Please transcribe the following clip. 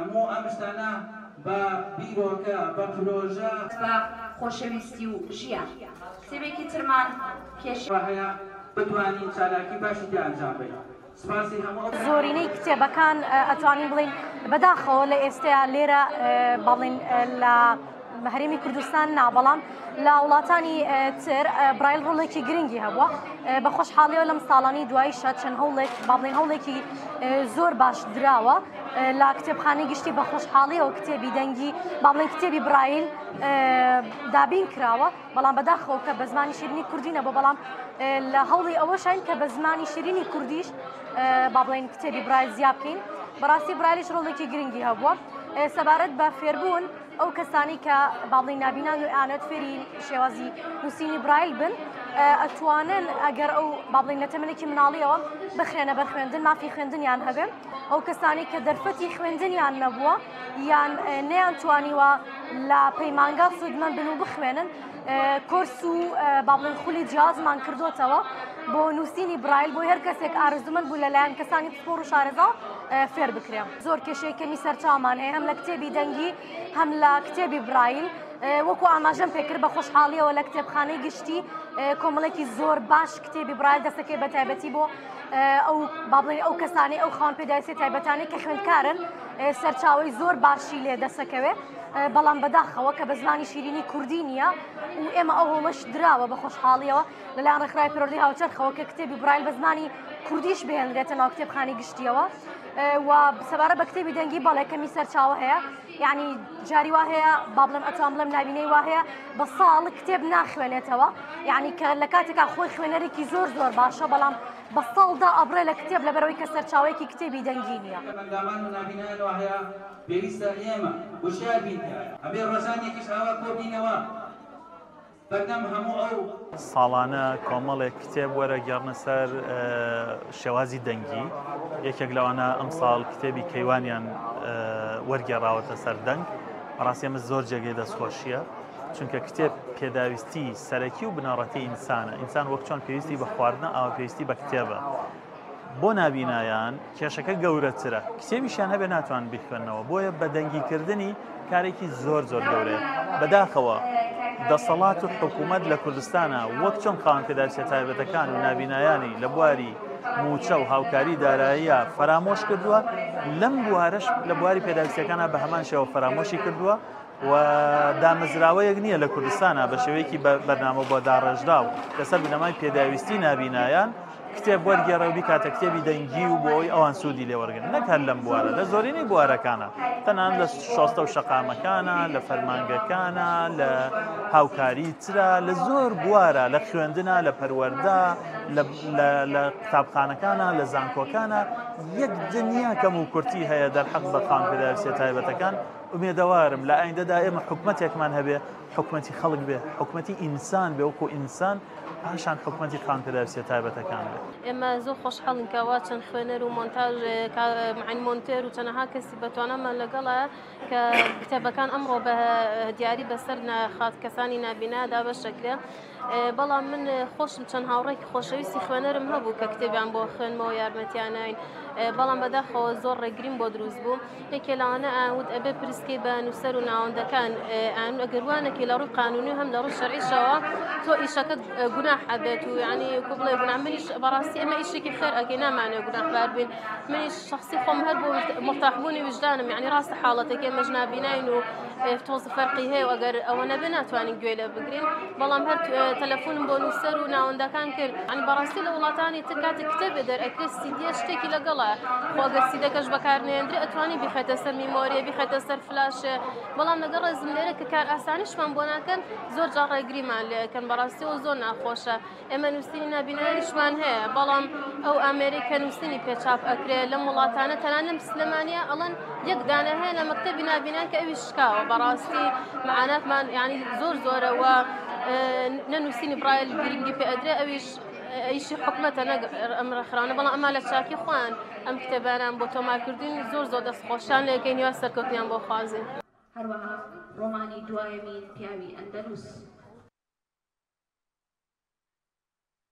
هەموو ئەم شتانە بە بیرۆکە بە پرۆژە بە خۆشەویستی و ژیان کتێبێکی ترمان کێشە هەیە بتوانین چالاکی باشی ئەنجام بدەین. زۆرینەی کتێبەکان ئەتوانین بڵین بەداخەوە لە ئێستایا لێرە بەڵین لە هەرێمی کوردستان نا بەڵام لە وڵاتانی تر برایل ڕۆڵێکی گرنگی هەبووە بە خۆشحاڵیەوە لەم ساڵانی دواییشە چەند هەوڵێک باڵین هەوڵێکی زۆر باش دراوە لە کتێبخانەی گشتی بە خۆشحاڵیەوە کتێبی دەنگی باڵین کتێبی برایل دابین کراوە بەڵام بەداخەوە کە بە زمانی شیرینی کوردی نەبوو بەڵام لە هەوڵی ئەوەشین کە بە زمانی شیرینی کوردیش با بڵین کتێبی برایل زیاد بکەین بەڕاستی برایلیش ڕۆڵێکی گرنگی هەبووە سەبارەت بە فێربوون ئەو کەسانی کە باڵین نابینان و ئاەت فێری شێوازی نووسینی برایل بن ئەتوانن ئەگەر ئەو باڵین لە تەمەێکی مناڵیەوە بخوێنە بەر خوێندن مافی خوێندنیان هەبێ ئەو کەسانی کە دەرفەتی خوێندنیان نەبووە یان نەیان توانیوە لە پەیمانگا سودمەند بن و بخوێنن کورس و باڵین خولی جیازمان کردوتەوە بۆ نووسینی برایل بۆ هەر کەسێک ئارزومەند بوو لەلایەن کەسانی پسپۆڕ و شارەزا فێر بکرێن زۆر کێشەی کەمی سەرچاومان هەیە هەم لە کتێبی دەنگی هەم لە کتێبی برایل وەکو ئاماژەم پێکرد بە خۆشحاڵیەوە لە کتێبخانەی گشتی کۆمەڵێکی زۆر باش کتێبی برایل دەستەکەی بە تایبەتی بۆ ئەو باڵین ئەو کەسانی ئەو خاوەن پێداویستی تایبەتانی کە خوێندکارن سەرچاوی زۆر باشی لێ دەسەکەوێ بەڵام بەداخەوە کە بە زمانی شیرینی کوردی نییە و ئێمە ئەو هەڵەش دراوە بە خۆشحاڵیەوە لەلایەن ڕێکخراوی پەروەردەی هاوچەرخەوە کە کتێبی برایل بە زمانی کوردیش بهێنرێتە ناو کتێبخانەی گشتیەوە و سەبارەت بە کتێبی دەنگی بەڵێکەمی سەرچاوە هەیە یعنی جاری وا هەیە با بڵێم ئەتوان بڵێم نابینەی وا هەیە بە ساڵ کتێب ناخوێنێتەوە یعنی کە لە کاتێکا خۆی خوێنەرێکی زۆر زۆر باشە بەڵام بە ساڵدا ئەبڕێ لە کتێب لەبەرەوەی کە سەرچاوەیەکی کتێبی دەنگی نییە بەندامان و نابینانەوە هەیە پێویستە ئێمە وشیار بین ئەبێ ڕۆژانێکیش ئاوا کۆبینەوە بەردەم هەموو ئەو ساڵانە کۆمەڵێک کتێب وەرەگەڕنە سەر شێوازی دەنگی یەکێک لەوانە ئەم ساڵ کتێبی کەیوانیان وەرگێڕاوەتە سەر دەنگ بەڕاستی ئەمە زۆر جێگەی دەستخۆشیە چونکە کتێب پێداویستی سەرەکی و بنەڕەتی ئینسانە ئینسان وەک چۆن پێویستی بە خواردنە ئەوە پێویستی بە کتێبە بۆ نابینایان کێشەکە گەورەترە کتێبیشیان هەبێ ناتوان بخوێنەوە بۆیە بە دەنگیکردنی کارێکی زۆر زۆر گەورەیە بەداخەوە دەسەڵات و حکوومەت لە کوردستانە وەک چۆن خاوەن پێداویستیە تایبەتەکان و نابینایانی لە بواری موچە و هاوکاری داراییە فرامۆش کردووە لەم بوارەش لە بواری پێداویستیەکانە بە هەمان شێوە فرامۆشی کردووە و دامەزراوەیەک نییە لە کوردستانە بە شێوەیەکی بەرنامە بۆ داڕێژرا و لەسەر بنەمای پێداویستی نابینایان کتێب وەرگێڕە و بیکاتە کتێبی دەنگی و بۆ ئەوی ئەوان سوودی لێوەرگن نەکات لەم بوارە لە زۆرینەی بوارەکانە تەنان لە شۆستە و شەقامەکانە لە فەرمانگەکانە لە هاوکاری ترە لە زۆر بوارە لە خوێندنە لە پەروەردە لە قوتابخانەکانە لە زانکۆکانە یەک دنیا کەم و کورتی هەیە دەرحەق بە خاوەن پێداویستی تایبەتەکان ئومێدەوارم لە ئایندەدا ئێمە حکومەتێکمان هەبێ حکومەتی خەڵک بێ حکومەتی ئینسان بێ وەکو ئینسان پاشان حکومەتی خاوەن پێداویستی تایبەتەکان بێ ئێمە زۆر خۆشحاڵین کەوا چەند خوێنەر و مۆنتاژ معین مۆنتێر و چەندەها کەسی بەتوانەمان لەگەڵە کە کتێبەکان ئەمڕۆ بە دیاری بەسەر خات کەسانی نابینادا بەشەکرێ بەڵام من خۆشم چەند هاوڕێکی خۆشەویستی خوێنەرم هەبوو کە کتێبیان بۆ خوێنمەوە یارمەتیانین بەڵام بەداخەوە زۆر ڕێگرین بۆ دروست بوو یەکێ لەوانە ئاود ئەبێ پرسکەی بە نووسەر و ناوەندەکان ئەگەروانێکی لە ڕووی قانونی هەم لە ڕووی شەرعیشەوە تۆ ئیشەکەت گوناح ئەبێت و یعنی کو بڵێ گوناح منیش بەڕاستی ئێمە ئیشێکی خێر ئەگەی نامانێ گوناحبار بین منیش شخصی خۆم هەر بۆ مرتاحبوونی وجدانم یعنی ڕاستە حاڵەتێک ئێمەش نابیناین و تۆز فەرقی هەیە و ئەگەر ئەوە نەبێ ناتوانین گوێ لێ بگرین بەڵام هەر تەلەفۆنم بۆ نووسەر و ناوەندەکان کرد ینی بەڕاستی لە وڵاتانی تر کاتێک کتێبێ دەرئەکرێت سیدیە شتێکی لەگەڵە خۆ ئەگەر سیدەکەش بەکارنێنرێ ئەتوانی بیخێتە سەر میمۆریە بیخێتە سەر فلاشێ بەڵام لەگەڵ ڕێزم لێرە کە کار ئاسانیشمان بۆ ناکەن زۆر جا ڕێگریمان لێکەن بەڕاستیەوە زۆر ناخۆشە ئێمە نووسینی نابینەریشمان هەیە بەڵام ئەو ئامێریکە نووسینی پێچاپ ئەکرێ لەم وڵاتانە تەنان لەم سلێمانیە ئەڵەن یەک دانە هەیە لە مەکتەبی نابینان کە ئەوی شکاوە بەڕاستی معاناتمان یعنی زۆر زۆرەوە نەنووسینی برایل گرنگی پێ ئەدرێ ئەیشی حکومەتە ئەم ڕێکخراوانە بەڵام ئەما لە چاکی خۆیان ئەم کتێبانیان بۆ تۆمارکردن زۆر دەستخۆشیان لێکەین یا سەرکەوتنیان بۆ خوازین هەروەها ڕۆمانی دوایەمی پیاوی ئەندەلوس